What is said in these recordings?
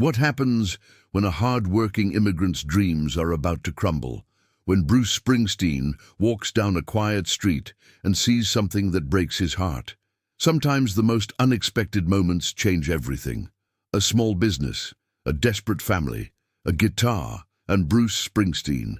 What happens when a hard-working immigrant's dreams are about to crumble? When Bruce Springsteen walks down a quiet street and sees something that breaks his heart. Sometimes the most unexpected moments change everything. A small business, a desperate family, a guitar, and Bruce Springsteen.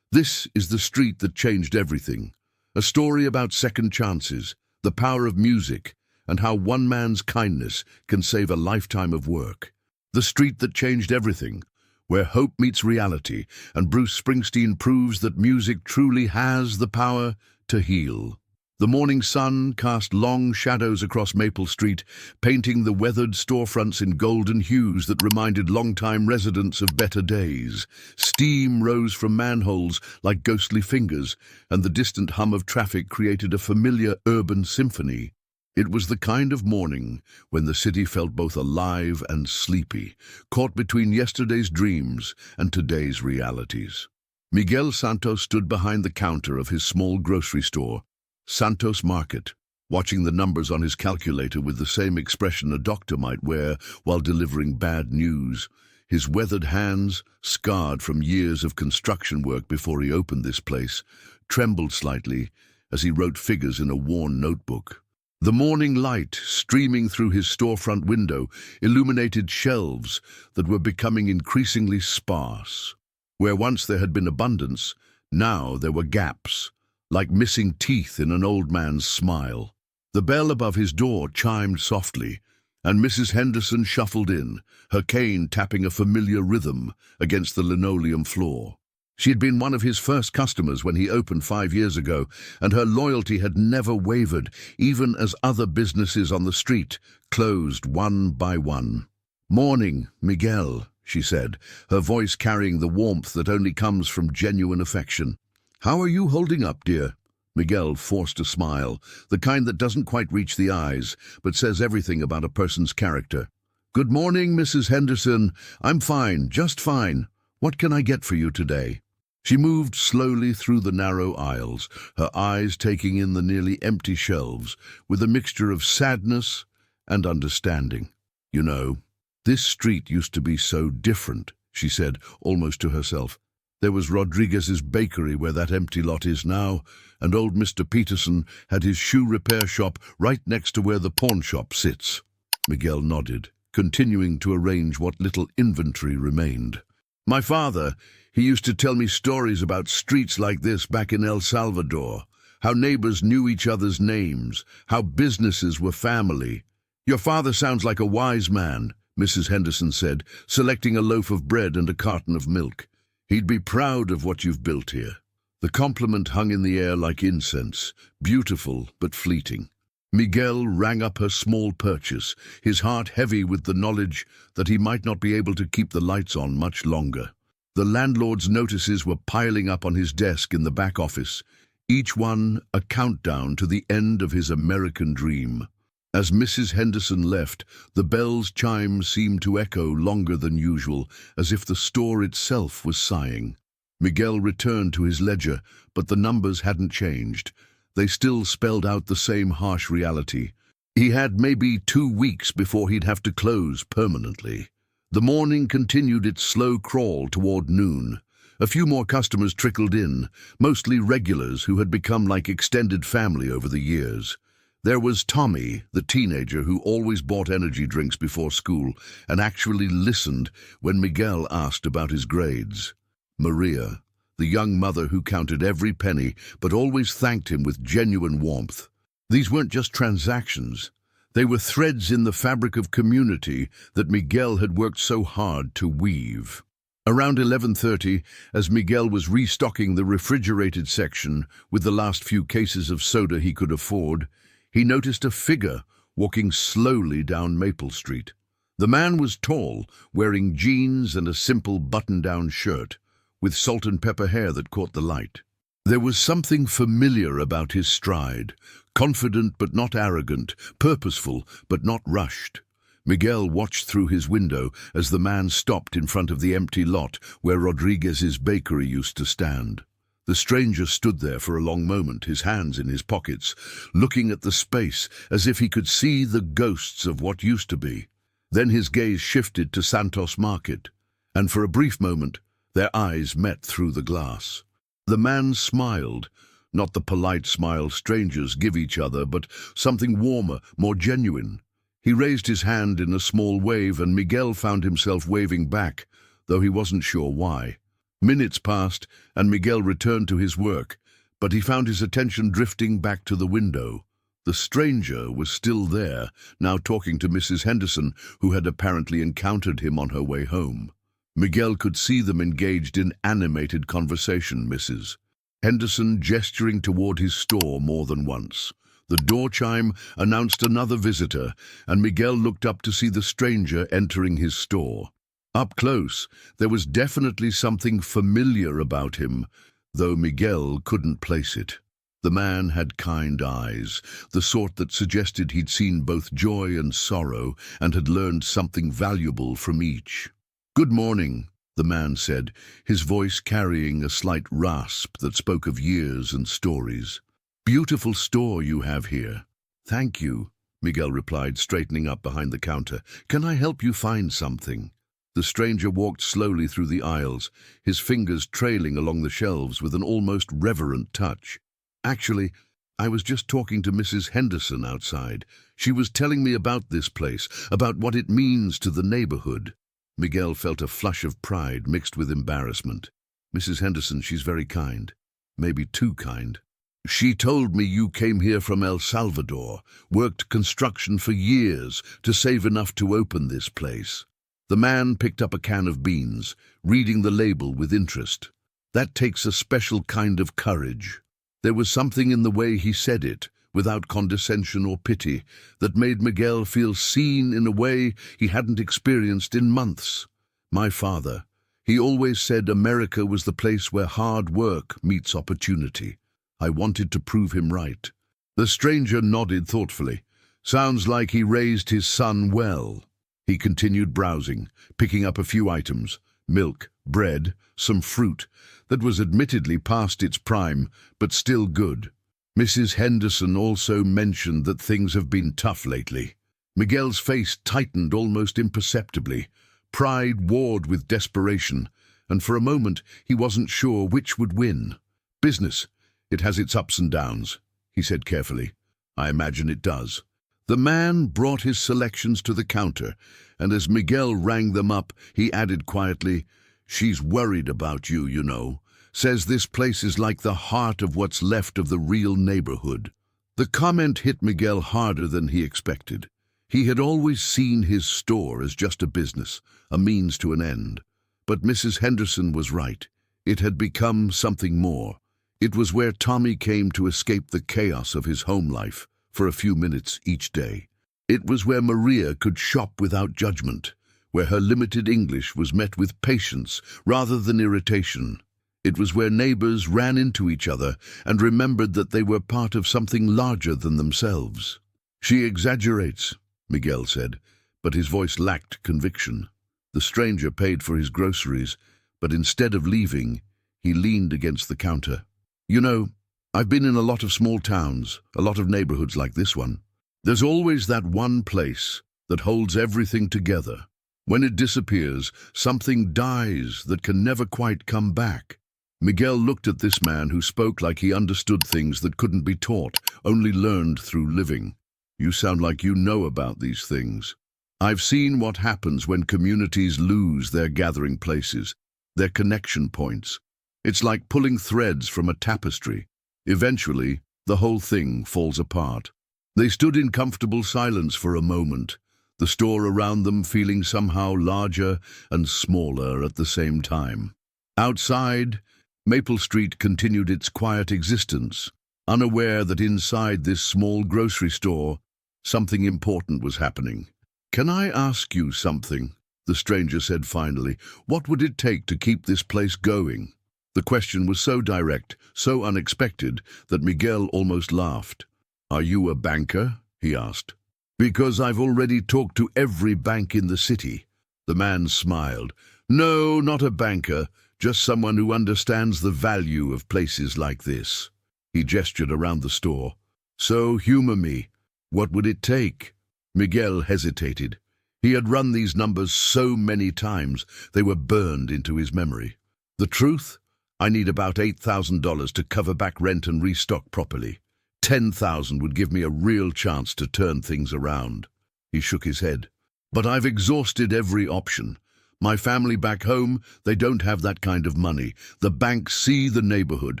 This is the street that changed everything. A story about second chances, the power of music, and how one man's kindness can save a lifetime of work. The street that changed everything, where hope meets reality, and Bruce Springsteen proves that music truly has the power to heal. The morning sun cast long shadows across Maple Street, painting the weathered storefronts in golden hues that reminded longtime residents of better days. Steam rose from manholes like ghostly fingers, and the distant hum of traffic created a familiar urban symphony. It was the kind of morning when the city felt both alive and sleepy, caught between yesterday's dreams and today's realities. Miguel Santos stood behind the counter of his small grocery store, Santos Market, watching the numbers on his calculator with the same expression a doctor might wear while delivering bad news. His weathered hands, scarred from years of construction work before he opened this place, trembled slightly as he wrote figures in a worn notebook. The morning light, streaming through his storefront window, illuminated shelves that were becoming increasingly sparse. Where once there had been abundance, now there were gaps, like missing teeth in an old man's smile. The bell above his door chimed softly, and Mrs. Henderson shuffled in, her cane tapping a familiar rhythm against the linoleum floor. She had been one of his first customers when he opened 5 years ago, and her loyalty had never wavered, even as other businesses on the street closed one by one. "Morning, Miguel," she said, her voice carrying the warmth that only comes from genuine affection. "How are you holding up, dear?" Miguel forced a smile, the kind that doesn't quite reach the eyes, but says everything about a person's character. "Good morning, Mrs. Henderson. I'm fine, just fine. What can I get for you today?" She moved slowly through the narrow aisles, her eyes taking in the nearly empty shelves, with a mixture of sadness and understanding. "You know, this street used to be so different," she said, almost to herself. "There was Rodriguez's bakery where that empty lot is now, and old Mr. Peterson had his shoe repair shop right next to where the pawn shop sits." Miguel nodded, continuing to arrange what little inventory remained. "My father, he used to tell me stories about streets like this back in El Salvador, how neighbors knew each other's names, how businesses were family." "Your father sounds like a wise man," Mrs. Henderson said, selecting a loaf of bread and a carton of milk. "He'd be proud of what you've built here." The compliment hung in the air like incense, beautiful but fleeting. Miguel rang up her small purchase, his heart heavy with the knowledge that he might not be able to keep the lights on much longer. The landlord's notices were piling up on his desk in the back office, each one a countdown to the end of his American dream. As Mrs. Henderson left, the bell's chime seemed to echo longer than usual, as if the store itself was sighing. Miguel returned to his ledger, but the numbers hadn't changed. They still spelled out the same harsh reality. He had maybe 2 weeks before he'd have to close permanently. The morning continued its slow crawl toward noon. A few more customers trickled in, mostly regulars who had become like extended family over the years. There was Tommy, the teenager who always bought energy drinks before school and actually listened when Miguel asked about his grades. Maria, the young mother who counted every penny but always thanked him with genuine warmth. These weren't just transactions. They were threads in the fabric of community that Miguel had worked so hard to weave. Around 11:30, as Miguel was restocking the refrigerated section with the last few cases of soda he could afford, he noticed a figure walking slowly down Maple Street. The man was tall, wearing jeans and a simple button-down shirt, with salt and pepper hair that caught the light. There was something familiar about his stride, confident but not arrogant, purposeful but not rushed. Miguel watched through his window as the man stopped in front of the empty lot where Rodriguez's bakery used to stand. The stranger stood there for a long moment, his hands in his pockets, looking at the space as if he could see the ghosts of what used to be. Then his gaze shifted to Santos Market, and for a brief moment, their eyes met through the glass. The man smiled, not the polite smile strangers give each other, but something warmer, more genuine. He raised his hand in a small wave, and Miguel found himself waving back, though he wasn't sure why. Minutes passed, and Miguel returned to his work, but he found his attention drifting back to the window. The stranger was still there, now talking to Mrs. Henderson, who had apparently encountered him on her way home. Miguel could see them engaged in animated conversation, Mrs. Henderson gesturing toward his store more than once. The door chime announced another visitor, and Miguel looked up to see the stranger entering his store. Up close, there was definitely something familiar about him, though Miguel couldn't place it. The man had kind eyes, the sort that suggested he'd seen both joy and sorrow and had learned something valuable from each. "Good morning," the man said, his voice carrying a slight rasp that spoke of years and stories. "Beautiful store you have here." "Thank you," Miguel replied, straightening up behind the counter. "Can I help you find something?" The stranger walked slowly through the aisles, his fingers trailing along the shelves with an almost reverent touch. "Actually, I was just talking to Mrs. Henderson outside. She was telling me about this place, about what it means to the neighborhood." Miguel felt a flush of pride mixed with embarrassment. "Mrs. Henderson, she's very kind. Maybe too kind. She told me you came here from El Salvador, worked construction for years to save enough to open this place." The man picked up a can of beans, reading the label with interest. "That takes a special kind of courage." There was something in the way he said it, without condescension or pity, that made Miguel feel seen in a way he hadn't experienced in months. "My father, he always said America was the place where hard work meets opportunity. I wanted to prove him right." The stranger nodded thoughtfully. "Sounds like he raised his son well." He continued browsing, picking up a few items: milk, bread, some fruit that was admittedly past its prime, but still good. Mrs. Henderson also mentioned that things have been tough lately. Miguel's face tightened almost imperceptibly. Pride warred with desperation, and for a moment he wasn't sure which would win. "Business, it has its ups and downs," he said carefully. "I imagine it does." The man brought his selections to the counter, and as Miguel rang them up, he added quietly, "She's worried about you, you know. Says this place is like the heart of what's left of the real neighborhood." The comment hit Miguel harder than he expected. He had always seen his store as just a business, a means to an end. But Mrs. Henderson was right. It had become something more. It was where Tommy came to escape the chaos of his home life for a few minutes each day. It was where Maria could shop without judgment, where her limited English was met with patience rather than irritation. It was where neighbors ran into each other and remembered that they were part of something larger than themselves. "She exaggerates," Miguel said, but his voice lacked conviction. The stranger paid for his groceries, but instead of leaving, he leaned against the counter. "You know, I've been in a lot of small towns, a lot of neighborhoods like this one. There's always that one place that holds everything together. When it disappears, something dies that can never quite come back." Miguel looked at this man who spoke like he understood things that couldn't be taught, only learned through living. "You sound like you know about these things." "I've seen what happens when communities lose their gathering places, their connection points. It's like pulling threads from a tapestry. Eventually, the whole thing falls apart." They stood in comfortable silence for a moment, the store around them feeling somehow larger and smaller at the same time. Outside, Maple Street continued its quiet existence, unaware that inside this small grocery store, something important was happening. "Can I ask you something?" the stranger said finally. "What would it take to keep this place going?" The question was so direct, so unexpected, that Miguel almost laughed. "Are you a banker?" he asked. "Because I've already talked to every bank in the city." The man smiled. "No, not a banker, just someone who understands the value of places like this." He gestured around the store. "So humor me. What would it take?" Miguel hesitated. He had run these numbers so many times, they were burned into his memory. The truth? I need about $8,000 to cover back rent and restock properly. 10,000 would give me a real chance to turn things around. He shook his head. But I've exhausted every option. My family back home, they don't have that kind of money. The banks see the neighborhood,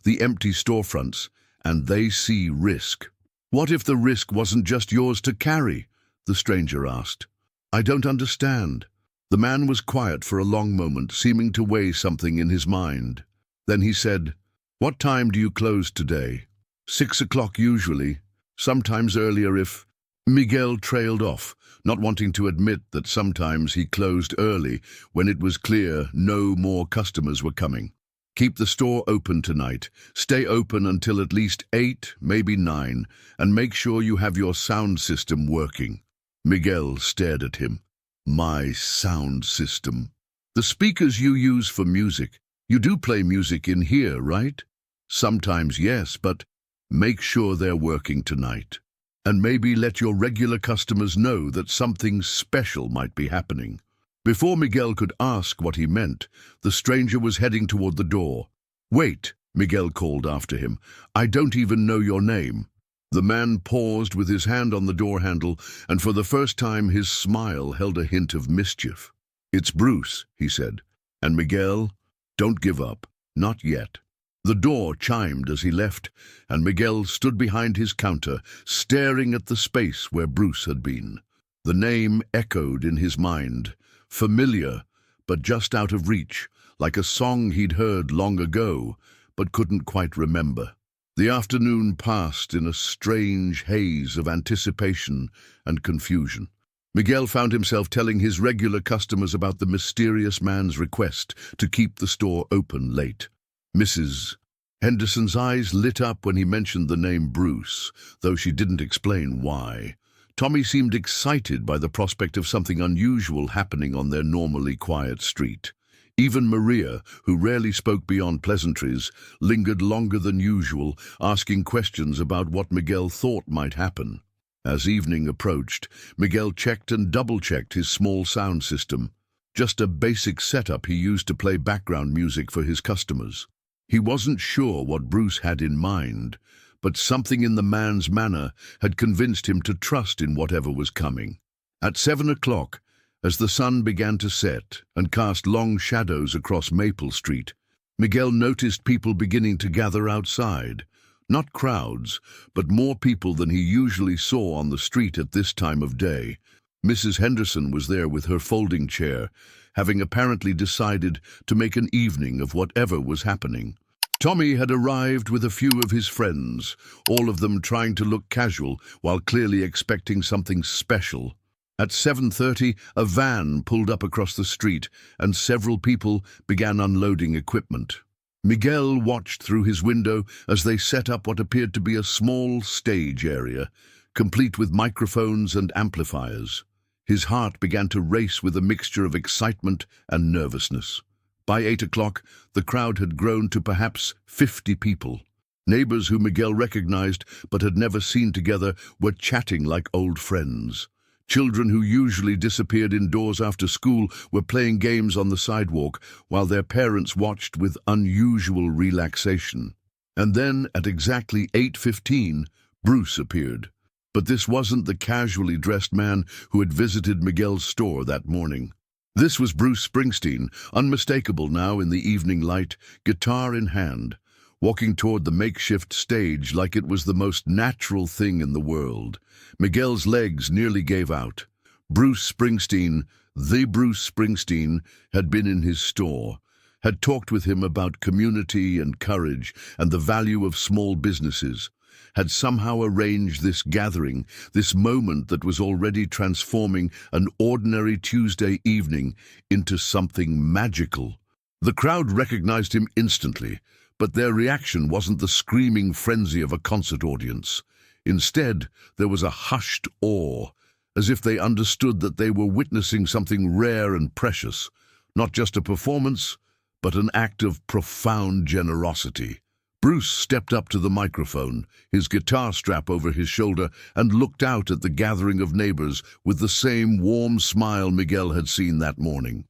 the empty storefronts, and they see risk. What if the risk wasn't just yours to carry? The stranger asked. I don't understand. The man was quiet for a long moment, seeming to weigh something in his mind. Then he said, What time do you close today? 6 o'clock usually, sometimes earlier if... Miguel trailed off, not wanting to admit that sometimes he closed early when it was clear no more customers were coming. Keep the store open tonight. Stay open until at least 8, maybe 9, and make sure you have your sound system working. Miguel stared at him. My sound system. The speakers you use for music. You do play music in here, right? Sometimes yes, but make sure they're working tonight. And maybe let your regular customers know that something special might be happening. Before Miguel could ask what he meant, the stranger was heading toward the door. Wait, Miguel called after him. I don't even know your name. The man paused with his hand on the door handle, and for the first time his smile held a hint of mischief. It's Bruce, he said. And Miguel, don't give up. Not yet. The door chimed as he left, and Miguel stood behind his counter, staring at the space where Bruce had been. The name echoed in his mind, familiar, but just out of reach, like a song he'd heard long ago, but couldn't quite remember. The afternoon passed in a strange haze of anticipation and confusion. Miguel found himself telling his regular customers about the mysterious man's request to keep the store open late. Mrs. Henderson's eyes lit up when he mentioned the name Bruce, though she didn't explain why. Tommy seemed excited by the prospect of something unusual happening on their normally quiet street. Even Maria, who rarely spoke beyond pleasantries, lingered longer than usual, asking questions about what Miguel thought might happen. As evening approached, Miguel checked and double-checked his small sound system, just a basic setup he used to play background music for his customers. He wasn't sure what Bruce had in mind, but something in the man's manner had convinced him to trust in whatever was coming. At 7 o'clock, as the sun began to set and cast long shadows across Maple Street, Miguel noticed people beginning to gather outside. Not crowds, but more people than he usually saw on the street at this time of day. Mrs. Henderson was there with her folding chair, having apparently decided to make an evening of whatever was happening. Tommy had arrived with a few of his friends, all of them trying to look casual while clearly expecting something special. At 7:30, a van pulled up across the street and several people began unloading equipment. Miguel watched through his window as they set up what appeared to be a small stage area, complete with microphones and amplifiers. His heart began to race with a mixture of excitement and nervousness. By 8 o'clock, the crowd had grown to perhaps 50 people. Neighbors who Miguel recognized but had never seen together were chatting like old friends. Children who usually disappeared indoors after school were playing games on the sidewalk, while their parents watched with unusual relaxation. And then, at exactly 8:15, Bruce appeared. But this wasn't the casually dressed man who had visited Miguel's store that morning. This was Bruce Springsteen, unmistakable now in the evening light, guitar in hand, walking toward the makeshift stage like it was the most natural thing in the world. Miguel's legs nearly gave out. Bruce Springsteen, the Bruce Springsteen, had been in his store, had talked with him about community and courage and the value of small businesses, had somehow arranged this gathering, this moment that was already transforming an ordinary Tuesday evening into something magical. The crowd recognized him instantly, but their reaction wasn't the screaming frenzy of a concert audience. Instead, there was a hushed awe, as if they understood that they were witnessing something rare and precious, not just a performance, but an act of profound generosity. Bruce stepped up to the microphone, his guitar strap over his shoulder, and looked out at the gathering of neighbors with the same warm smile Miguel had seen that morning.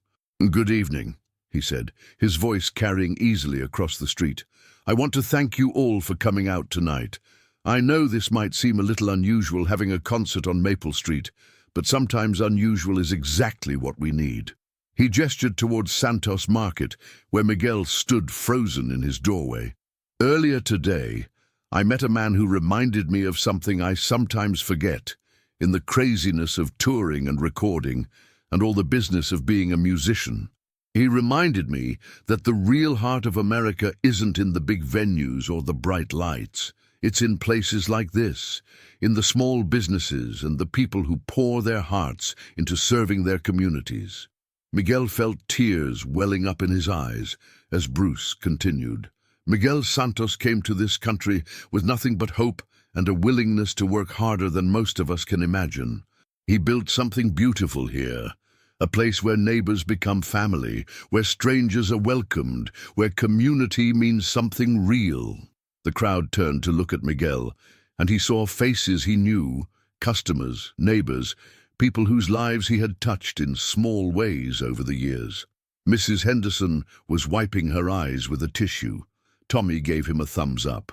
"Good evening," he said, his voice carrying easily across the street. "I want to thank you all for coming out tonight. I know this might seem a little unusual having a concert on Maple Street, but sometimes unusual is exactly what we need." He gestured towards Santos Market, where Miguel stood frozen in his doorway. "Earlier today, I met a man who reminded me of something I sometimes forget in the craziness of touring and recording and all the business of being a musician. He reminded me that the real heart of America isn't in the big venues or the bright lights. It's in places like this, in the small businesses and the people who pour their hearts into serving their communities." Miguel felt tears welling up in his eyes as Bruce continued. "Miguel Santos came to this country with nothing but hope and a willingness to work harder than most of us can imagine. He built something beautiful here, a place where neighbors become family, where strangers are welcomed, where community means something real." The crowd turned to look at Miguel, and he saw faces he knew, customers, neighbors, people whose lives he had touched in small ways over the years. Mrs. Henderson was wiping her eyes with a tissue. Tommy gave him a thumbs up.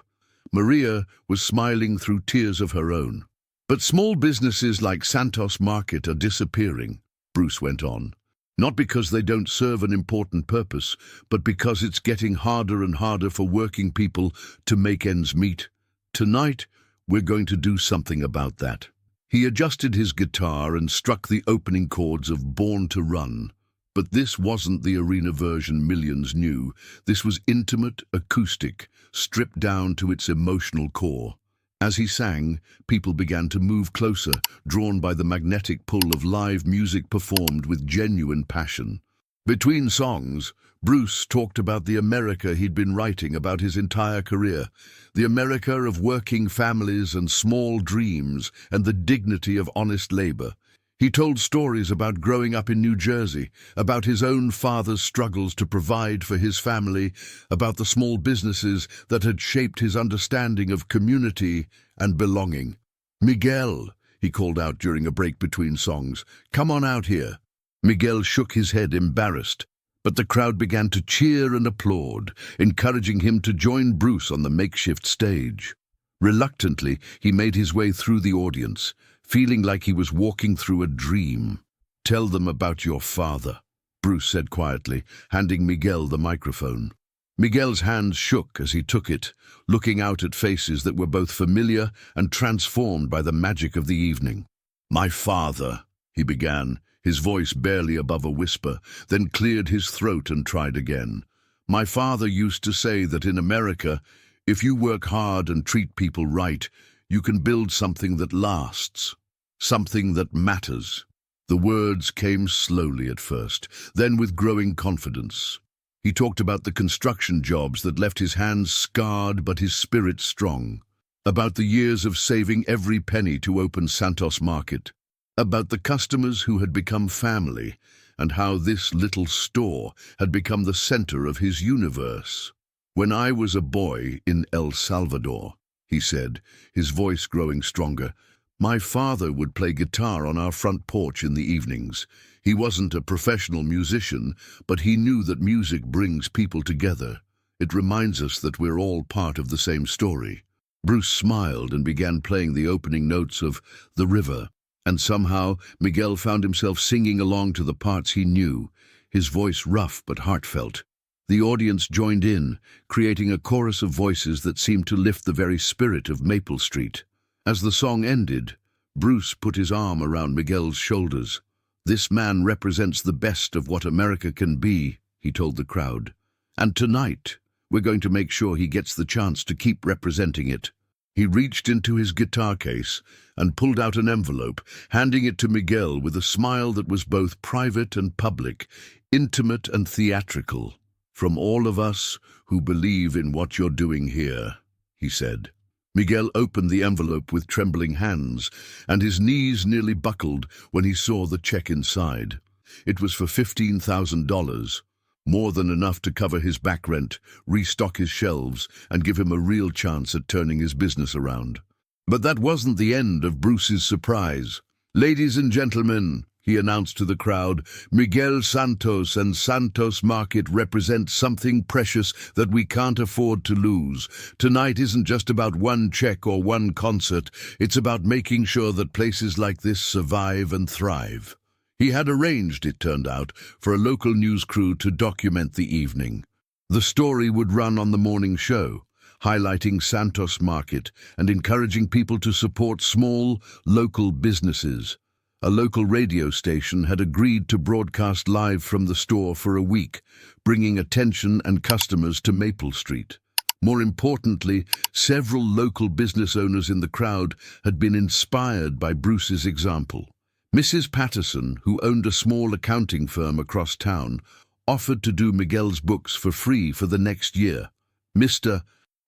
Maria was smiling through tears of her own. "But small businesses like Santos Market are disappearing," Bruce went on. "Not because they don't serve an important purpose, but because it's getting harder and harder for working people to make ends meet. Tonight, we're going to do something about that." He adjusted his guitar and struck the opening chords of Born to Run. But this wasn't the arena version millions knew. This was intimate, acoustic, stripped down to its emotional core. As he sang, people began to move closer, drawn by the magnetic pull of live music performed with genuine passion. Between songs, Bruce talked about the America he'd been writing about his entire career, the America of working families and small dreams and the dignity of honest labor. He told stories about growing up in New Jersey, about his own father's struggles to provide for his family, about the small businesses that had shaped his understanding of community and belonging. "Miguel," he called out during a break between songs, "come on out here." Miguel shook his head, embarrassed, but the crowd began to cheer and applaud, encouraging him to join Bruce on the makeshift stage. Reluctantly, he made his way through the audience, feeling like he was walking through a dream. "Tell them about your father," Bruce said quietly, handing Miguel the microphone. Miguel's hands shook as he took it, looking out at faces that were both familiar and transformed by the magic of the evening. "My father," he began, his voice barely above a whisper, then cleared his throat and tried again. "My father used to say that in America, if you work hard and treat people right, you can build something that lasts, something that matters." The words came slowly at first, then with growing confidence. He talked about the construction jobs that left his hands scarred but his spirit strong, about the years of saving every penny to open Santos Market, about the customers who had become family, and how this little store had become the center of his universe. "When I was a boy in El Salvador," he said, his voice growing stronger, "my father would play guitar on our front porch in the evenings. He wasn't a professional musician, but he knew that music brings people together. It reminds us that we're all part of the same story." Bruce smiled and began playing the opening notes of The River, and somehow Miguel found himself singing along to the parts he knew, his voice rough but heartfelt. The audience joined in, creating a chorus of voices that seemed to lift the very spirit of Maple Street. As the song ended, Bruce put his arm around Miguel's shoulders. "This man represents the best of what America can be," he told the crowd. "And tonight, we're going to make sure he gets the chance to keep representing it." He reached into his guitar case and pulled out an envelope, handing it to Miguel with a smile that was both private and public, intimate and theatrical. "From all of us who believe in what you're doing here," he said. Miguel opened the envelope with trembling hands, and his knees nearly buckled when he saw the check inside. It was for $15,000, more than enough to cover his back rent, restock his shelves, and give him a real chance at turning his business around. But that wasn't the end of Bruce's surprise. "Ladies and gentlemen," he announced to the crowd, "Miguel Santos and Santos Market represent something precious that we can't afford to lose. Tonight isn't just about one check or one concert. It's about making sure that places like this survive and thrive." He had arranged, it turned out, for a local news crew to document the evening. The story would run on the morning show, highlighting Santos Market and encouraging people to support small, local businesses. A local radio station had agreed to broadcast live from the store for a week, bringing attention and customers to Maple Street. More importantly, several local business owners in the crowd had been inspired by Bruce's example. Mrs. Patterson, who owned a small accounting firm across town, offered to do Miguel's books for free for the next year. Mr.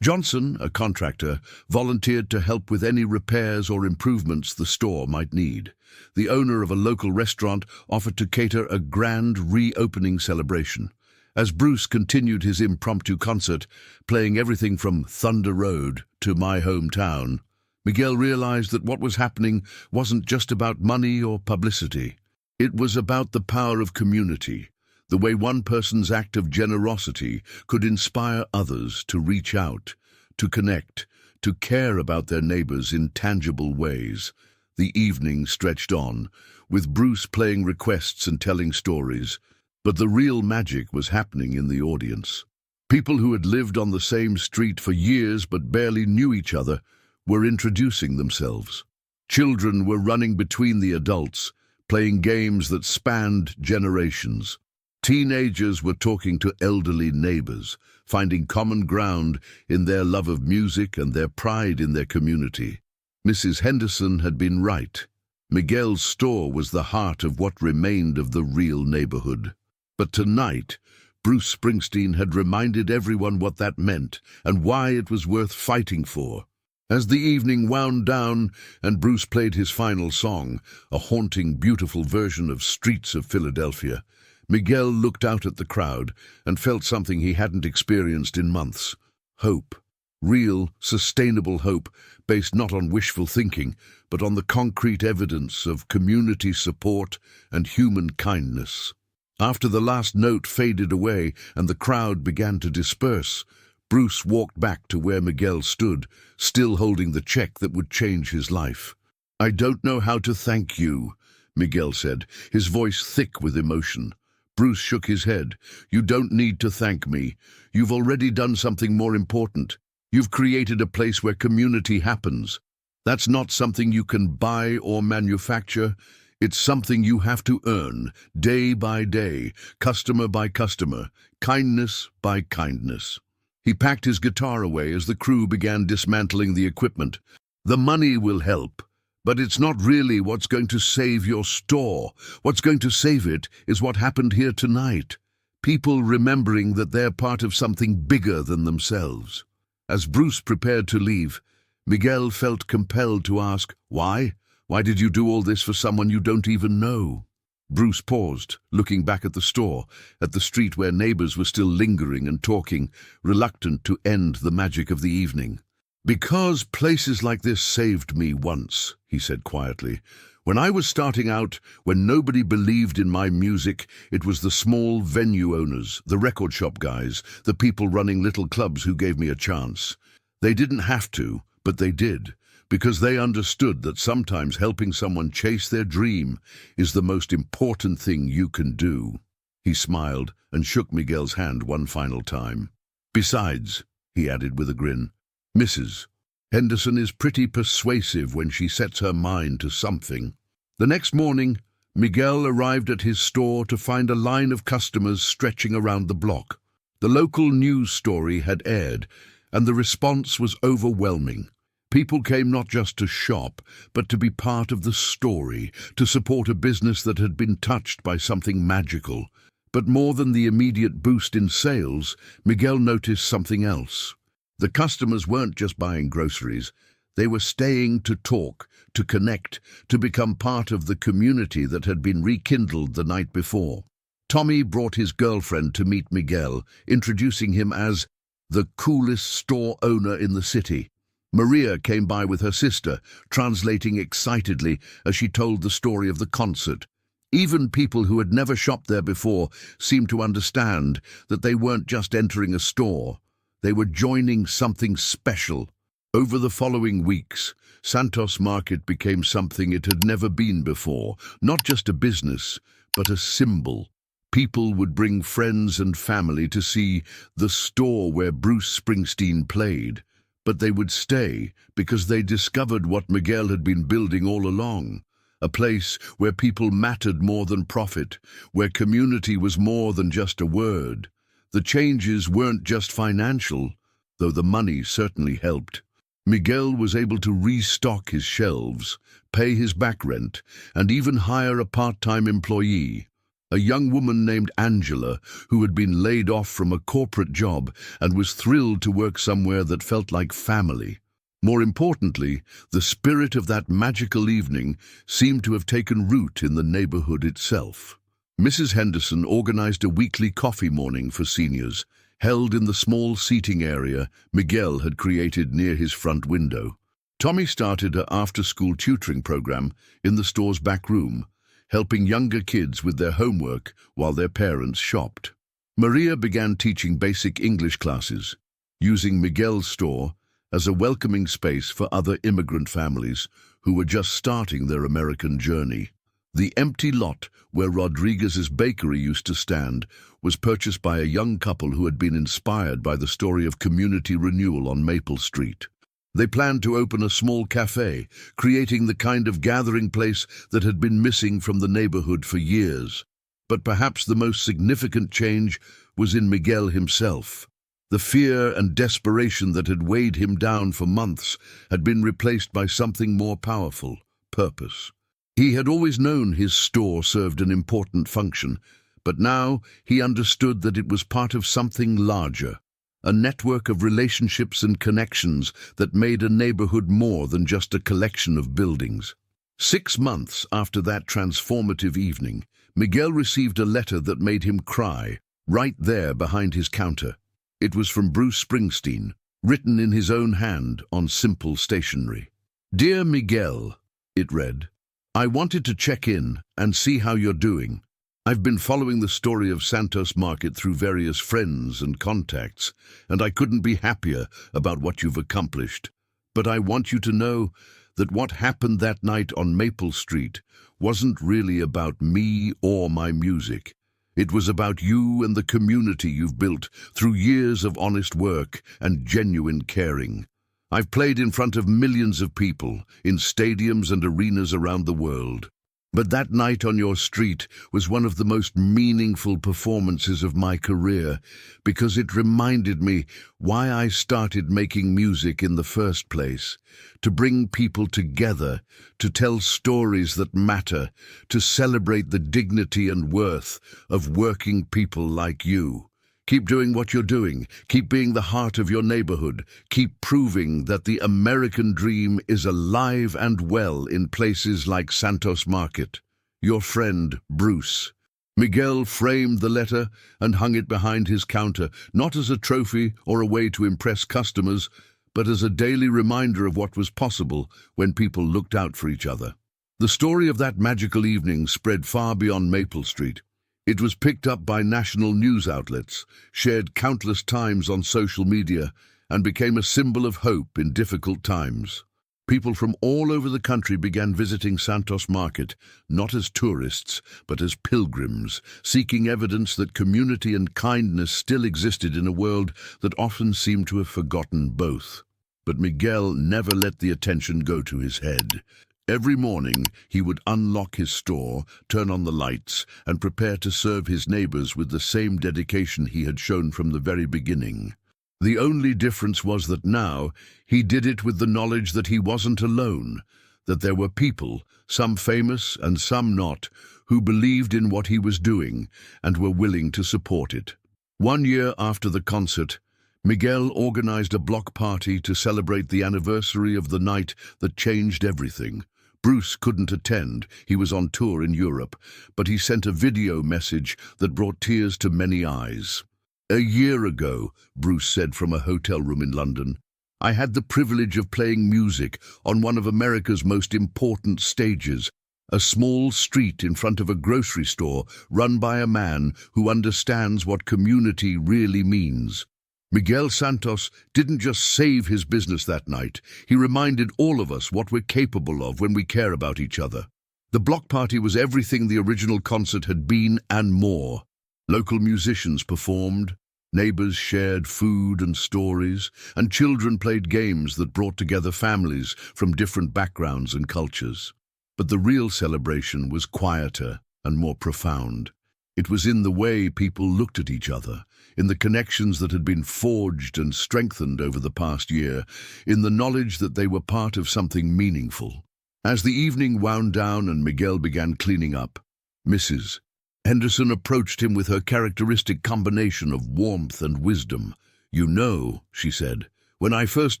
Johnson, a contractor, volunteered to help with any repairs or improvements the store might need. The owner of a local restaurant offered to cater a grand reopening celebration. As Bruce continued his impromptu concert, playing everything from Thunder Road to My Hometown, Miguel realized that what was happening wasn't just about money or publicity. It was about the power of community, the way one person's act of generosity could inspire others to reach out, to connect, to care about their neighbors in tangible ways. The evening stretched on, with Bruce playing requests and telling stories, but the real magic was happening in the audience. People who had lived on the same street for years but barely knew each other were introducing themselves. Children were running between the adults, playing games that spanned generations. Teenagers were talking to elderly neighbors, finding common ground in their love of music and their pride in their community. Mrs. Henderson had been right. Miguel's store was the heart of what remained of the real neighborhood. But tonight, Bruce Springsteen had reminded everyone what that meant and why it was worth fighting for. As the evening wound down and Bruce played his final song, a haunting, beautiful version of Streets of Philadelphia, Miguel looked out at the crowd and felt something he hadn't experienced in months. Hope. Real, sustainable hope, based not on wishful thinking, but on the concrete evidence of community support and human kindness. After the last note faded away and the crowd began to disperse, Bruce walked back to where Miguel stood, still holding the check that would change his life. "I don't know how to thank you," Miguel said, his voice thick with emotion. Bruce shook his head. "You don't need to thank me. You've already done something more important. You've created a place where community happens. That's not something you can buy or manufacture. It's something you have to earn, day by day, customer by customer, kindness by kindness." He packed his guitar away as the crew began dismantling the equipment. "The money will help, but it's not really what's going to save your store. What's going to save it is what happened here tonight. People remembering that they're part of something bigger than themselves." As Bruce prepared to leave, Miguel felt compelled to ask, "Why? Why did you do all this for someone you don't even know?" Bruce paused, looking back at the store, at the street where neighbors were still lingering and talking, reluctant to end the magic of the evening. "Because places like this saved me once," he said quietly. "When I was starting out, when nobody believed in my music, it was the small venue owners, the record shop guys, the people running little clubs who gave me a chance. They didn't have to, but they did, because they understood that sometimes helping someone chase their dream is the most important thing you can do." He smiled and shook Miguel's hand one final time. "Besides," he added with a grin, "Mrs. Henderson is pretty persuasive when she sets her mind to something." The next morning, Miguel arrived at his store to find a line of customers stretching around the block. The local news story had aired, and the response was overwhelming. People came not just to shop, but to be part of the story, to support a business that had been touched by something magical. But more than the immediate boost in sales, Miguel noticed something else. The customers weren't just buying groceries. They were staying to talk, to connect, to become part of the community that had been rekindled the night before. Tommy brought his girlfriend to meet Miguel, introducing him as the coolest store owner in the city. Maria came by with her sister, translating excitedly as she told the story of the concert. Even people who had never shopped there before seemed to understand that they weren't just entering a store. They were joining something special. Over the following weeks, Santos Market became something it had never been before, not just a business, but a symbol. People would bring friends and family to see the store where Bruce Springsteen played, but they would stay because they discovered what Miguel had been building all along. A place where people mattered more than profit, where community was more than just a word. The changes weren't just financial, though the money certainly helped. Miguel was able to restock his shelves, pay his back rent, and even hire a part-time employee. A young woman named Angela, who had been laid off from a corporate job and was thrilled to work somewhere that felt like family. More importantly, the spirit of that magical evening seemed to have taken root in the neighborhood itself. Mrs. Henderson organized a weekly coffee morning for seniors, held in the small seating area Miguel had created near his front window. Tommy started an after-school tutoring program in the store's back room, helping younger kids with their homework while their parents shopped. Maria began teaching basic English classes, using Miguel's store as a welcoming space for other immigrant families who were just starting their American journey. The empty lot where Rodriguez's bakery used to stand was purchased by a young couple who had been inspired by the story of community renewal on Maple Street. They planned to open a small cafe, creating the kind of gathering place that had been missing from the neighborhood for years. But perhaps the most significant change was in Miguel himself. The fear and desperation that had weighed him down for months had been replaced by something more powerful: purpose. He had always known his store served an important function, but now he understood that it was part of something larger, a network of relationships and connections that made a neighborhood more than just a collection of buildings. 6 months after that transformative evening, Miguel received a letter that made him cry, right there behind his counter. It was from Bruce Springsteen, written in his own hand on simple stationery. "Dear Miguel," it read, "I wanted to check in and see how you're doing. I've been following the story of Santos Market through various friends and contacts, and I couldn't be happier about what you've accomplished. But I want you to know that what happened that night on Maple Street wasn't really about me or my music. It was about you and the community you've built through years of honest work and genuine caring. I've played in front of millions of people, in stadiums and arenas around the world. But that night on your street was one of the most meaningful performances of my career because it reminded me why I started making music in the first place: to bring people together, to tell stories that matter, to celebrate the dignity and worth of working people like you. Keep doing what you're doing. Keep being the heart of your neighborhood. Keep proving that the American dream is alive and well in places like Santos Market. Your friend, Bruce." Miguel framed the letter and hung it behind his counter, not as a trophy or a way to impress customers, but as a daily reminder of what was possible when people looked out for each other. The story of that magical evening spread far beyond Maple Street. It was picked up by national news outlets, shared countless times on social media, and became a symbol of hope in difficult times. People from all over the country began visiting Santos Market, not as tourists, but as pilgrims, seeking evidence that community and kindness still existed in a world that often seemed to have forgotten both. But Miguel never let the attention go to his head. Every morning, he would unlock his store, turn on the lights, and prepare to serve his neighbors with the same dedication he had shown from the very beginning. The only difference was that now he did it with the knowledge that he wasn't alone, that there were people, some famous and some not, who believed in what he was doing and were willing to support it. 1 year after the concert, Miguel organized a block party to celebrate the anniversary of the night that changed everything. Bruce couldn't attend, he was on tour in Europe, but he sent a video message that brought tears to many eyes. "A year ago," Bruce said from a hotel room in London, "I had the privilege of playing music on one of America's most important stages, a small street in front of a grocery store run by a man who understands what community really means." Miguel Santos didn't just save his business that night, he reminded all of us what we're capable of when we care about each other. The block party was everything the original concert had been and more. Local musicians performed, neighbors shared food and stories, and children played games that brought together families from different backgrounds and cultures. But the real celebration was quieter and more profound. It was in the way people looked at each other, in the connections that had been forged and strengthened over the past year, in the knowledge that they were part of something meaningful. As the evening wound down and Miguel began cleaning up, Mrs. Henderson approached him with her characteristic combination of warmth and wisdom. "You know," she said, "when I first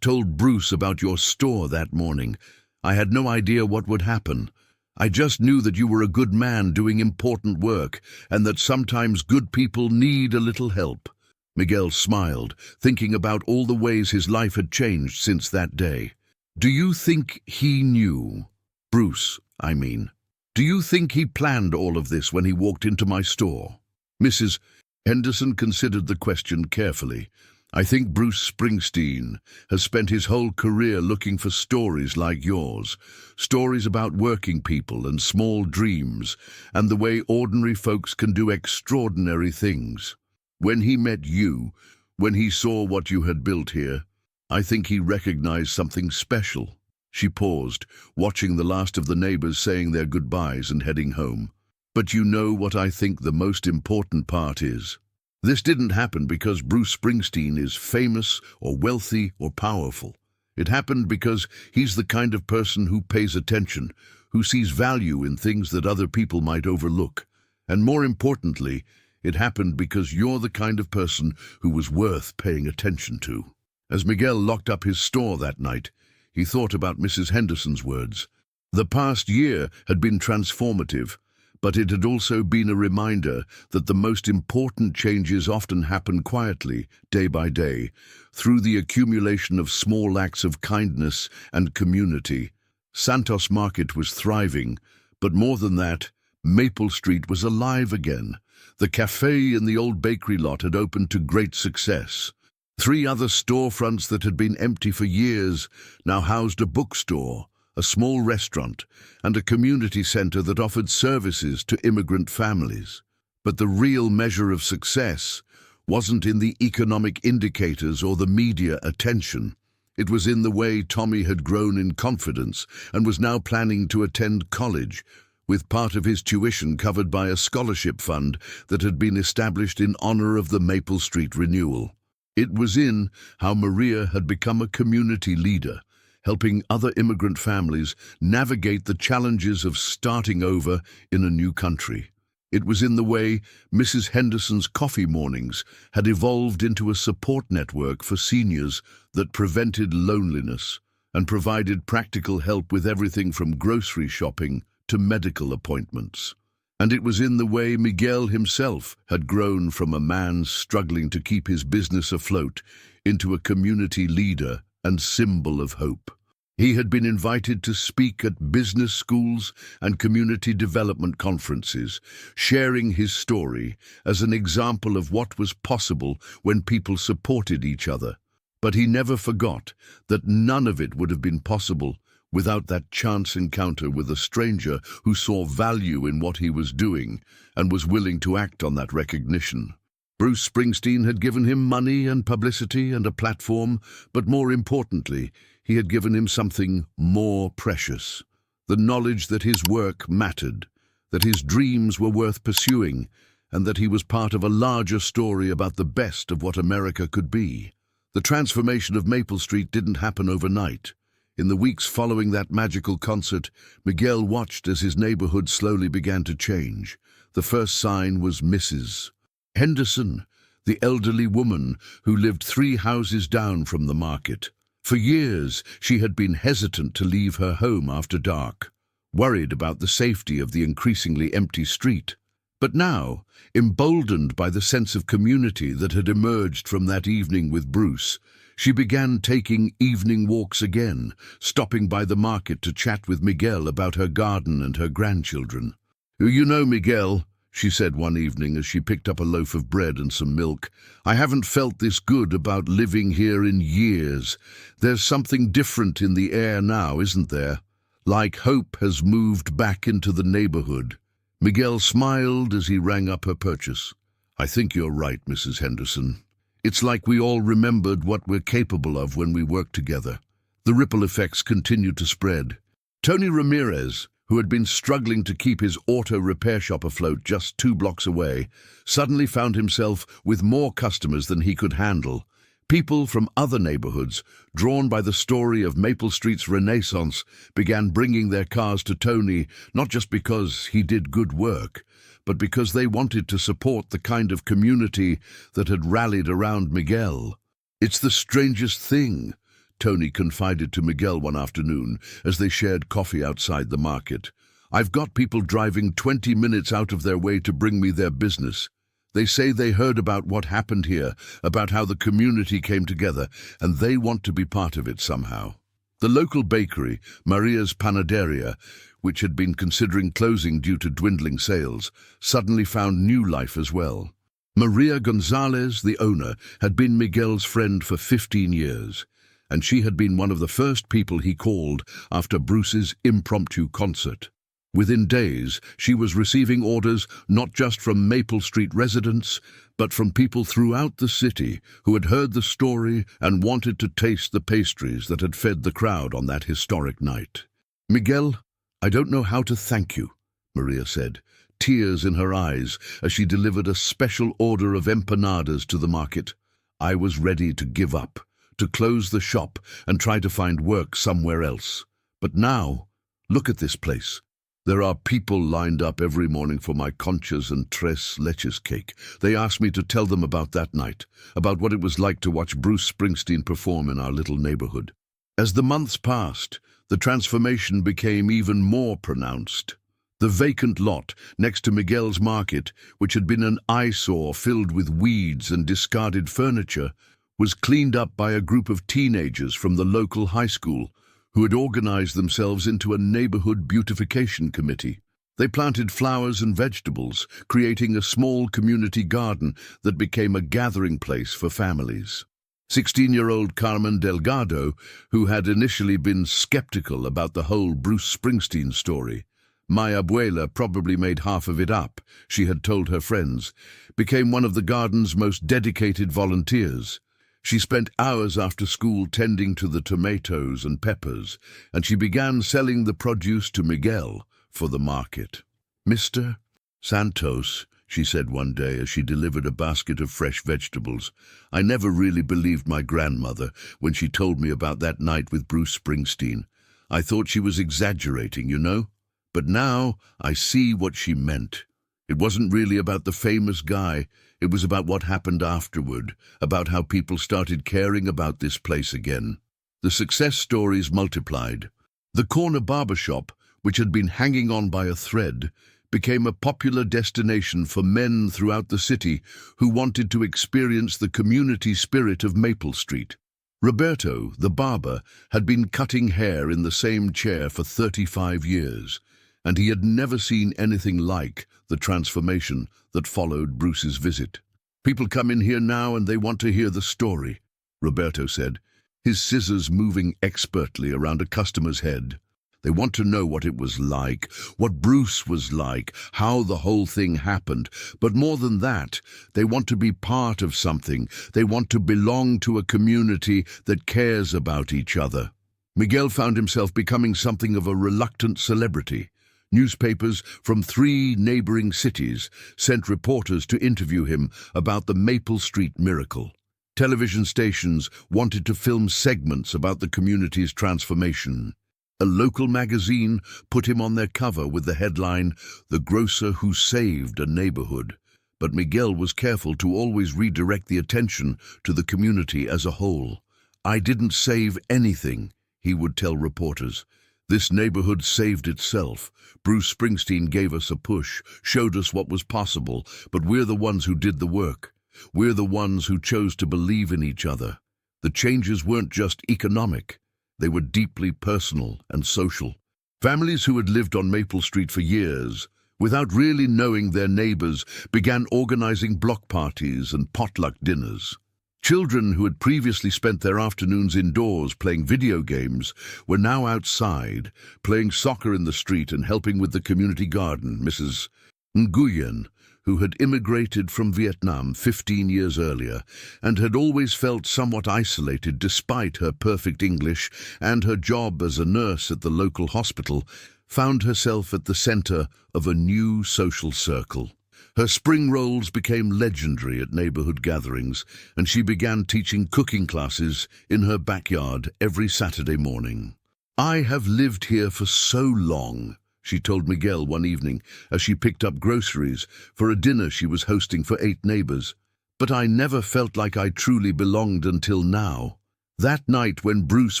told Bruce about your store that morning, I had no idea what would happen. I just knew that you were a good man doing important work, and that sometimes good people need a little help." Miguel smiled, thinking about all the ways his life had changed since that day. "Do you think he knew? Bruce, I mean. Do you think he planned all of this when he walked into my store?" Mrs. Henderson considered the question carefully. "I think Bruce Springsteen has spent his whole career looking for stories like yours, stories about working people and small dreams, and the way ordinary folks can do extraordinary things. When he met you, when he saw what you had built here, I think he recognized something special." She paused, watching the last of the neighbors saying their goodbyes and heading home. "But you know what I think the most important part is? This didn't happen because Bruce Springsteen is famous or wealthy or powerful. It happened because he's the kind of person who pays attention, who sees value in things that other people might overlook. And more importantly, it happened because you're the kind of person who was worth paying attention to." As Miguel locked up his store that night, he thought about Mrs. Henderson's words. The past year had been transformative, but it had also been a reminder that the most important changes often happen quietly, day by day, through the accumulation of small acts of kindness and community. Santos Market was thriving, but more than that, Maple Street was alive again. The cafe in the old bakery lot had opened to great success. 3 other storefronts that had been empty for years now housed a bookstore, a small restaurant, and a community center that offered services to immigrant families. But the real measure of success wasn't in the economic indicators or the media attention. It was in the way Tommy had grown in confidence and was now planning to attend college, with part of his tuition covered by a scholarship fund that had been established in honor of the Maple Street renewal. It was in how Maria had become a community leader, helping other immigrant families navigate the challenges of starting over in a new country. It was in the way Mrs. Henderson's coffee mornings had evolved into a support network for seniors that prevented loneliness and provided practical help with everything from grocery shopping to medical appointments. And it was in the way Miguel himself had grown from a man struggling to keep his business afloat into a community leader and symbol of hope. He had been invited to speak at business schools and community development conferences, sharing his story as an example of what was possible when people supported each other. But he never forgot that none of it would have been possible without that chance encounter with a stranger who saw value in what he was doing and was willing to act on that recognition. Bruce Springsteen had given him money and publicity and a platform, but more importantly, he had given him something more precious: the knowledge that his work mattered, that his dreams were worth pursuing, and that he was part of a larger story about the best of what America could be. The transformation of Maple Street didn't happen overnight. In the weeks following that magical concert, Miguel watched as his neighborhood slowly began to change. The first sign was Mrs. Henderson, the elderly woman who lived 3 houses down from the market. For years, she had been hesitant to leave her home after dark. worried about the safety of the increasingly empty street. But now, emboldened by the sense of community that had emerged from that evening with Bruce, she began taking evening walks again, stopping by the market to chat with Miguel about her garden and her grandchildren. "You know, Miguel," she said one evening as she picked up a loaf of bread and some milk, "I haven't felt this good about living here in years. There's something different in the air now, isn't there? Like hope has moved back into the neighborhood." Miguel smiled as he rang up her purchase. "I think you're right, Mrs. Henderson. It's like we all remembered what we're capable of when we work together." The ripple effects continued to spread. Tony Ramirez, who had been struggling to keep his auto repair shop afloat just 2 blocks away, suddenly found himself with more customers than he could handle. People from other neighborhoods, drawn by the story of Maple Street's renaissance, began bringing their cars to Tony, not just because he did good work, but because they wanted to support the kind of community that had rallied around Miguel. "It's the strangest thing," Tony confided to Miguel one afternoon as they shared coffee outside the market. "I've got people driving 20 minutes out of their way to bring me their business. They say they heard about what happened here, about how the community came together, and they want to be part of it somehow." The local bakery, Maria's Panaderia, which had been considering closing due to dwindling sales, suddenly found new life as well. Maria Gonzalez, the owner, had been Miguel's friend for 15 years, and she had been one of the first people he called after Bruce's impromptu concert. Within days, she was receiving orders not just from Maple Street residents, but from people throughout the city who had heard the story and wanted to taste the pastries that had fed the crowd on that historic night. "Miguel, I don't know how to thank you," Maria said, tears in her eyes as she delivered a special order of empanadas to the market. "I was ready to give up, to close the shop and try to find work somewhere else. But now, look at this place. There are people lined up every morning for my conchas and tres leches cake. They asked me to tell them about that night, about what it was like to watch Bruce Springsteen perform in our little neighborhood." As the months passed, the transformation became even more pronounced. The vacant lot next to Miguel's market, which had been an eyesore filled with weeds and discarded furniture, was cleaned up by a group of teenagers from the local high school who had organized themselves into a neighborhood beautification committee. They planted flowers and vegetables, creating a small community garden that became a gathering place for families. 16-year-old Carmen Delgado, who had initially been skeptical about the whole Bruce Springsteen story, "My abuela probably made half of it up," she had told her friends, became one of the garden's most dedicated volunteers. She spent hours after school tending to the tomatoes and peppers, and she began selling the produce to Miguel for the market. "Mr. Santos," she said one day as she delivered a basket of fresh vegetables, "I never really believed my grandmother when she told me about that night with Bruce Springsteen. I thought she was exaggerating, you know? But now I see what she meant. It wasn't really about the famous guy. It was about what happened afterward, about how people started caring about this place again." The success stories multiplied. The corner barbershop, which had been hanging on by a thread, became a popular destination for men throughout the city who wanted to experience the community spirit of Maple Street. Roberto, the barber, had been cutting hair in the same chair for 35 years, and he had never seen anything like the transformation that followed Bruce's visit. "People come in here now and they want to hear the story," Roberto said, his scissors moving expertly around a customer's head. "They want to know what it was like, what Bruce was like, how the whole thing happened. But more than that, they want to be part of something. They want to belong to a community that cares about each other." Miguel found himself becoming something of a reluctant celebrity. Newspapers from 3 neighboring cities sent reporters to interview him about the Maple Street miracle. Television stations wanted to film segments about the community's transformation. A local magazine put him on their cover with the headline, "The Grocer Who Saved a Neighborhood." But Miguel was careful to always redirect the attention to the community as a whole. "I didn't save anything," he would tell reporters. This neighborhood saved itself. Bruce Springsteen gave us a push, showed us what was possible, but we're the ones who did the work. We're the ones who chose to believe in each other. The changes weren't just economic. They were deeply personal and social. Families who had lived on Maple Street for years, without really knowing their neighbors, began organizing block parties and potluck dinners. Children who had previously spent their afternoons indoors playing video games were now outside, playing soccer in the street and helping with the community garden. Mrs. Nguyen, who had immigrated from Vietnam 15 years earlier and had always felt somewhat isolated despite her perfect English and her job as a nurse at the local hospital, found herself at the center of a new social circle. Her spring rolls became legendary at neighborhood gatherings, and she began teaching cooking classes in her backyard every Saturday morning. "I have lived here for so long," she told Miguel one evening as she picked up groceries for a dinner she was hosting for 8 neighbors. "But I never felt like I truly belonged until now." That night when Bruce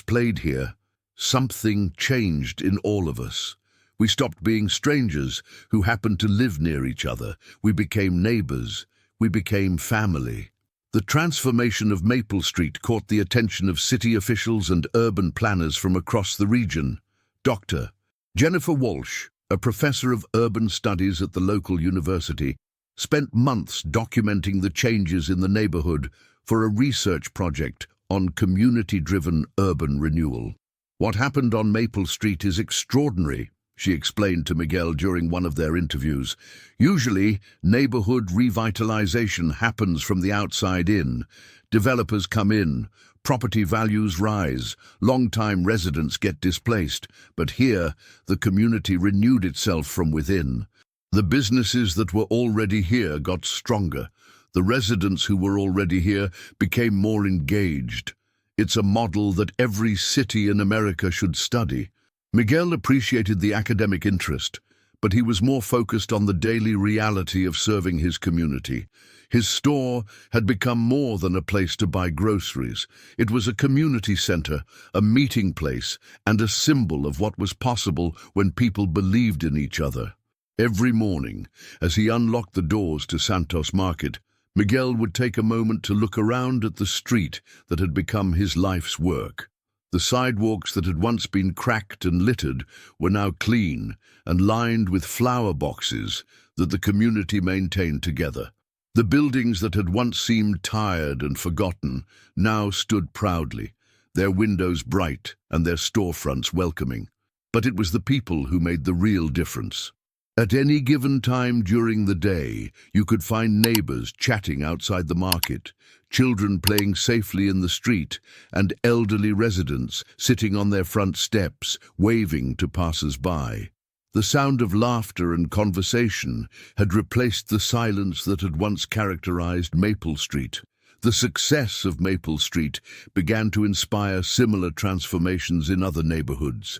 played here, something changed in all of us. We stopped being strangers who happened to live near each other. We became neighbors. We became family. The transformation of Maple Street caught the attention of city officials and urban planners from across the region. Dr. Jennifer Walsh, a professor of urban studies at the local university, spent months documenting the changes in the neighborhood for a research project on community-driven urban renewal. "What happened on Maple Street is extraordinary," she explained to Miguel during one of their interviews. "Usually, neighborhood revitalization happens from the outside in. Developers come in, property values rise, long-time residents get displaced. But here, the community renewed itself from within. The businesses that were already here got stronger. The residents who were already here became more engaged. It's a model that every city in America should study." Miguel appreciated the academic interest, but he was more focused on the daily reality of serving his community. His store had become more than a place to buy groceries. It was a community center, a meeting place, and a symbol of what was possible when people believed in each other. Every morning, as he unlocked the doors to Santos Market, Miguel would take a moment to look around at the street that had become his life's work. The sidewalks that had once been cracked and littered were now clean and lined with flower boxes that the community maintained together. The buildings that had once seemed tired and forgotten now stood proudly, their windows bright and their storefronts welcoming. But it was the people who made the real difference. At any given time during the day, you could find neighbors chatting outside the market, children playing safely in the street, and elderly residents sitting on their front steps, waving to passers-by. The sound of laughter and conversation had replaced the silence that had once characterized Maple Street. The success of Maple Street began to inspire similar transformations in other neighborhoods.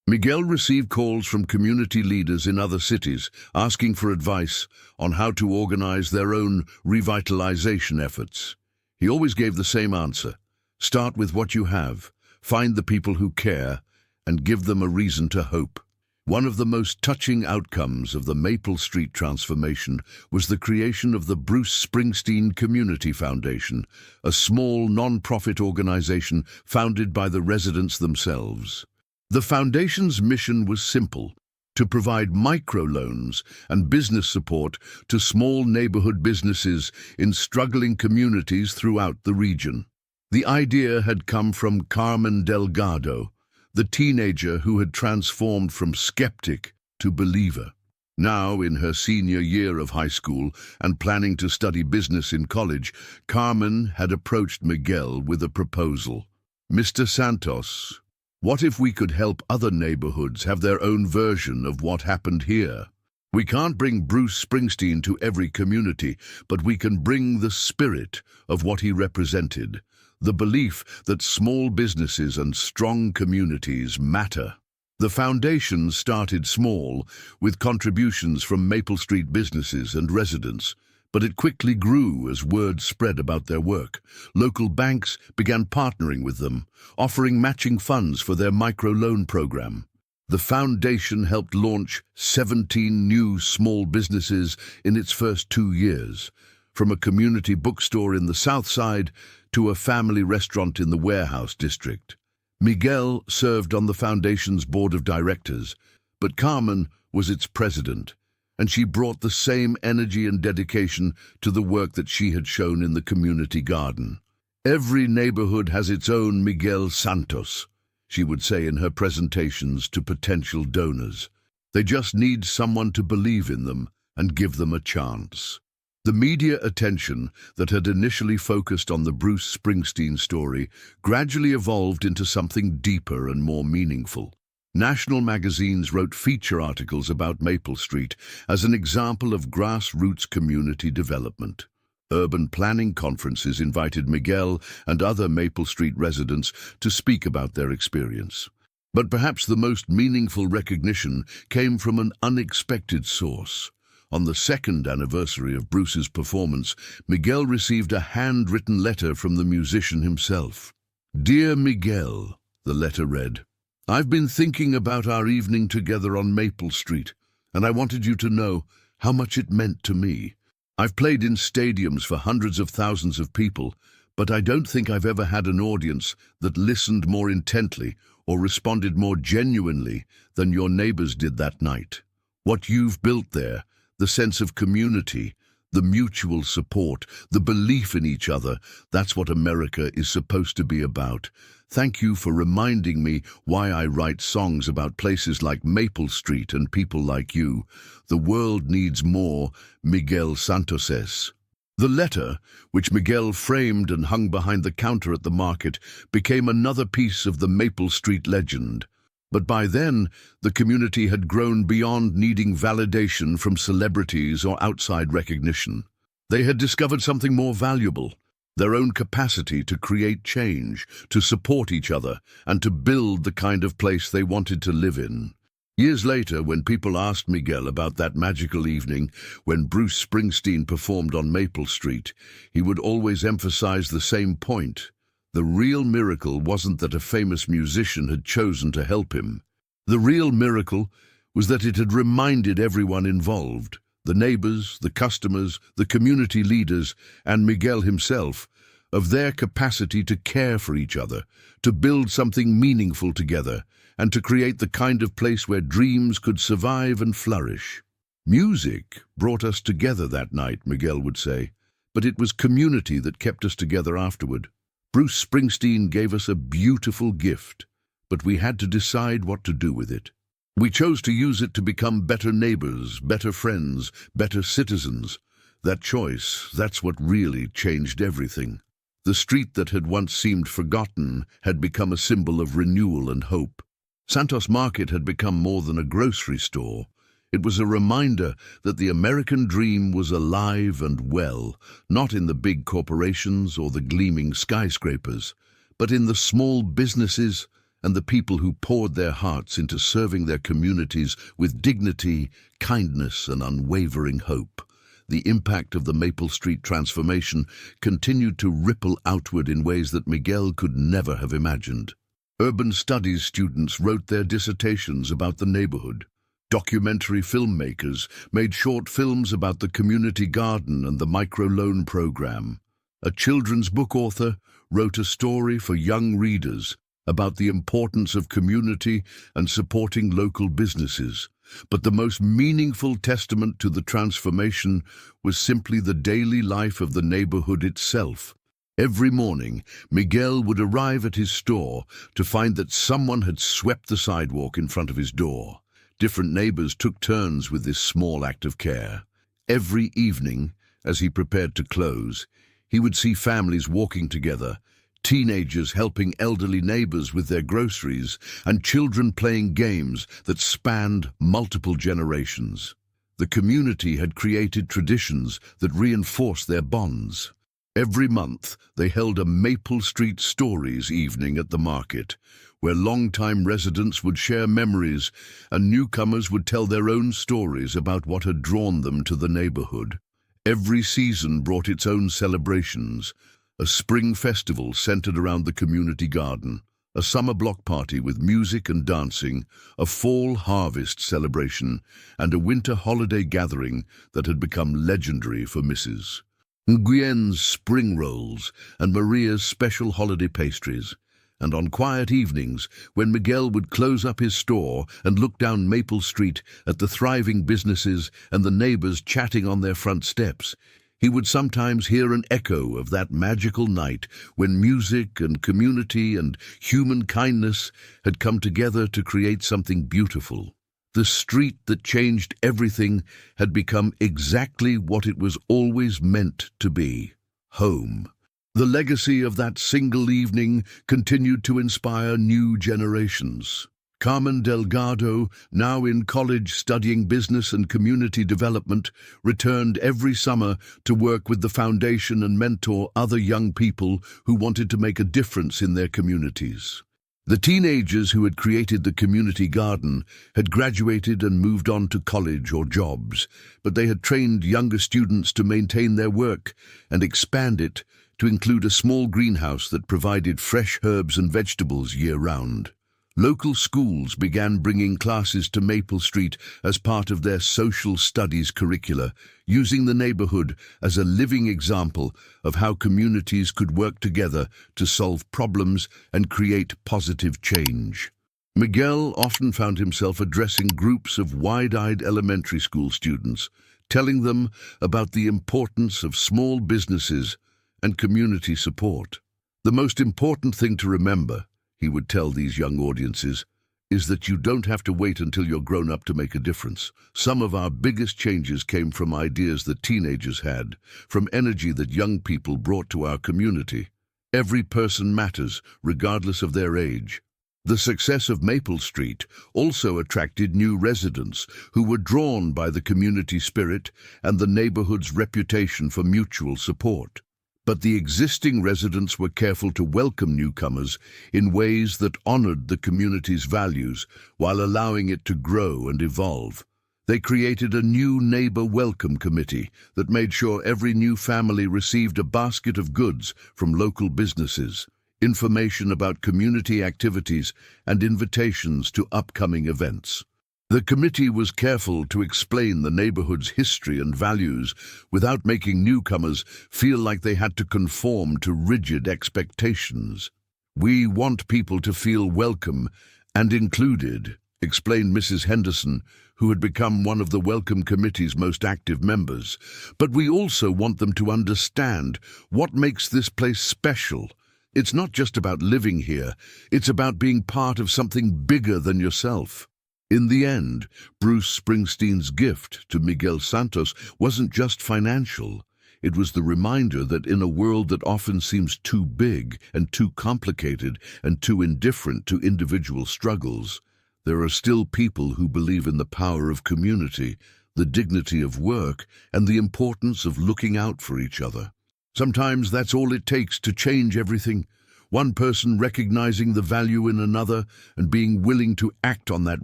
Miguel received calls from community leaders in other cities asking for advice on how to organize their own revitalization efforts. He always gave the same answer: start with what you have, find the people who care, and give them a reason to hope. One of the most touching outcomes of the Maple Street transformation was the creation of the Bruce Springsteen Community Foundation, a small non-profit organization founded by the residents themselves. The foundation's mission was simple: to provide microloans and business support to small neighborhood businesses in struggling communities throughout the region. The idea had come from Carmen Delgado, the teenager who had transformed from skeptic to believer. Now, in her senior year of high school and planning to study business in college, Carmen had approached Miguel with a proposal. "Mr. Santos, what if we could help other neighborhoods have their own version of what happened here? We can't bring Bruce Springsteen to every community, but we can bring the spirit of what he represented, the belief that small businesses and strong communities matter." The foundation started small, with contributions from Maple Street businesses and residents, but it quickly grew as word spread about their work. Local banks began partnering with them, offering matching funds for their microloan program. The foundation helped launch 17 new small businesses in its first 2 years, from a community bookstore in the South Side to a family restaurant in the Warehouse District. Miguel served on the foundation's board of directors, but Carmen was its president, and she brought the same energy and dedication to the work that she had shown in the community garden. "Every neighborhood has its own Miguel Santos," she would say in her presentations to potential donors. "They just need someone to believe in them and give them a chance." The media attention that had initially focused on the Bruce Springsteen story gradually evolved into something deeper and more meaningful. National magazines wrote feature articles about Maple Street as an example of grassroots community development. Urban planning conferences invited Miguel and other Maple Street residents to speak about their experience. But perhaps the most meaningful recognition came from an unexpected source. On the second anniversary of Bruce's performance, Miguel received a handwritten letter from the musician himself. "Dear Miguel," the letter read, "I've been thinking about our evening together on Maple Street, and I wanted you to know how much it meant to me. I've played in stadiums for hundreds of thousands of people, but I don't think I've ever had an audience that listened more intently or responded more genuinely than your neighbors did that night. What you've built there, the sense of community, the mutual support, the belief in each other, that's what America is supposed to be about. Thank you for reminding me why I write songs about places like Maple Street and people like you. The world needs more Miguel Santoses." The letter, which Miguel framed and hung behind the counter at the market, became another piece of the Maple Street legend. But by then, the community had grown beyond needing validation from celebrities or outside recognition. They had discovered something more valuable: their own capacity to create change, to support each other, and to build the kind of place they wanted to live in. Years later, when people asked Miguel about that magical evening when Bruce Springsteen performed on Maple Street, he would always emphasize the same point. The real miracle wasn't that a famous musician had chosen to help him. The real miracle was that it had reminded everyone involved, the neighbors, the customers, the community leaders, and Miguel himself, of their capacity to care for each other, to build something meaningful together, and to create the kind of place where dreams could survive and flourish. "Music brought us together that night," Miguel would say, "but it was community that kept us together afterward. Bruce Springsteen gave us a beautiful gift, but we had to decide what to do with it. We chose to use it to become better neighbors, better friends, better citizens. That choice, that's what really changed everything." The street that had once seemed forgotten had become a symbol of renewal and hope. Santos Market had become more than a grocery store. It was a reminder that the American dream was alive and well, not in the big corporations or the gleaming skyscrapers, but in the small businesses and the people who poured their hearts into serving their communities with dignity, kindness, and unwavering hope. The impact of the Maple Street transformation continued to ripple outward in ways that Miguel could never have imagined. Urban studies students wrote their dissertations about the neighborhood. Documentary filmmakers made short films about the community garden and the microloan program. A children's book author wrote a story for young readers about the importance of community and supporting local businesses. But the most meaningful testament to the transformation was simply the daily life of the neighborhood itself. Every morning, Miguel would arrive at his store to find that someone had swept the sidewalk in front of his door. Different neighbors took turns with this small act of care. Every evening, as he prepared to close, he would see families walking together, teenagers helping elderly neighbors with their groceries, and children playing games that spanned multiple generations. The community had created traditions that reinforced their bonds. Every month, they held a Maple Street Stories evening at the market, where longtime residents would share memories and newcomers would tell their own stories about what had drawn them to the neighborhood. Every season brought its own celebrations: a spring festival centered around the community garden, a summer block party with music and dancing, a fall harvest celebration, and a winter holiday gathering that had become legendary for Mrs. Nguyen's spring rolls and Maria's special holiday pastries. And on quiet evenings, when Miguel would close up his store and look down Maple Street at the thriving businesses and the neighbors chatting on their front steps, he would sometimes hear an echo of that magical night when music and community and human kindness had come together to create something beautiful. The street that changed everything had become exactly what it was always meant to be: home. The legacy of that single evening continued to inspire new generations. Carmen Delgado, now in college studying business and community development, returned every summer to work with the foundation and mentor other young people who wanted to make a difference in their communities. The teenagers who had created the community garden had graduated and moved on to college or jobs, but they had trained younger students to maintain their work and expand it to include a small greenhouse that provided fresh herbs and vegetables year-round. Local schools began bringing classes to Maple Street as part of their social studies curricula, using the neighborhood as a living example of how communities could work together to solve problems and create positive change. Miguel often found himself addressing groups of wide-eyed elementary school students, telling them about the importance of small businesses and community support. The most important thing to remember, he would tell these young audiences, is that you don't have to wait until you're grown up to make a difference. Some of our biggest changes came from ideas that teenagers had, from energy that young people brought to our community. Every person matters, regardless of their age. The success of Maple Street also attracted new residents who were drawn by the community spirit and the neighborhood's reputation for mutual support. But the existing residents were careful to welcome newcomers in ways that honored the community's values while allowing it to grow and evolve. They created a new neighbor welcome committee that made sure every new family received a basket of goods from local businesses, information about community activities, and invitations to upcoming events. The committee was careful to explain the neighborhood's history and values without making newcomers feel like they had to conform to rigid expectations. "We want people to feel welcome and included," explained Mrs. Henderson, who had become one of the Welcome Committee's most active members. "But we also want them to understand what makes this place special. It's not just about living here, it's about being part of something bigger than yourself." In the end, Bruce Springsteen's gift to Miguel Santos wasn't just financial. It was the reminder that in a world that often seems too big and too complicated and too indifferent to individual struggles, there are still people who believe in the power of community, the dignity of work, and the importance of looking out for each other. Sometimes that's all it takes to change everything. One person recognizing the value in another and being willing to act on that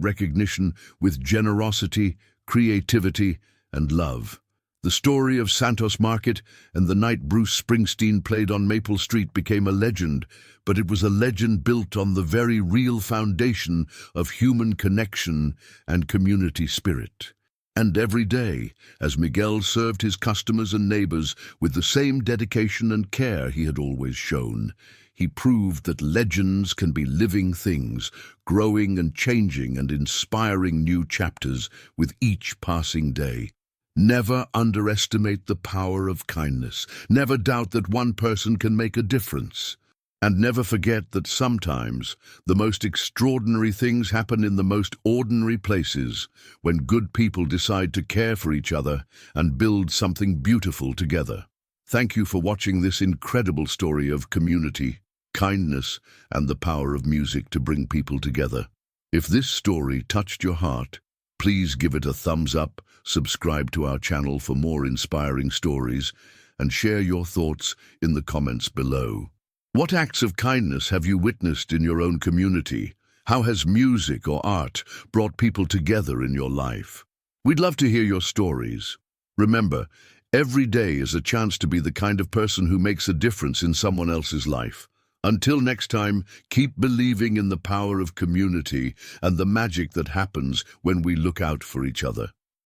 recognition with generosity, creativity, and love. The story of Santos Market and the night Bruce Springsteen played on Maple Street became a legend, but it was a legend built on the very real foundation of human connection and community spirit. And every day, as Miguel served his customers and neighbors with the same dedication and care he had always shown, he proved that legends can be living things, growing and changing and inspiring new chapters with each passing day. Never underestimate the power of kindness. Never doubt that one person can make a difference. And never forget that sometimes the most extraordinary things happen in the most ordinary places, when good people decide to care for each other and build something beautiful together. Thank you for watching this incredible story of community, kindness, and the power of music to bring people together. If this story touched your heart, please give it a thumbs up, subscribe to our channel for more inspiring stories, and share your thoughts in the comments below. What acts of kindness have you witnessed in your own community? How has music or art brought people together in your life? We'd love to hear your stories. Remember, every day is a chance to be the kind of person who makes a difference in someone else's life. Until next time, keep believing in the power of community and the magic that happens when we look out for each other.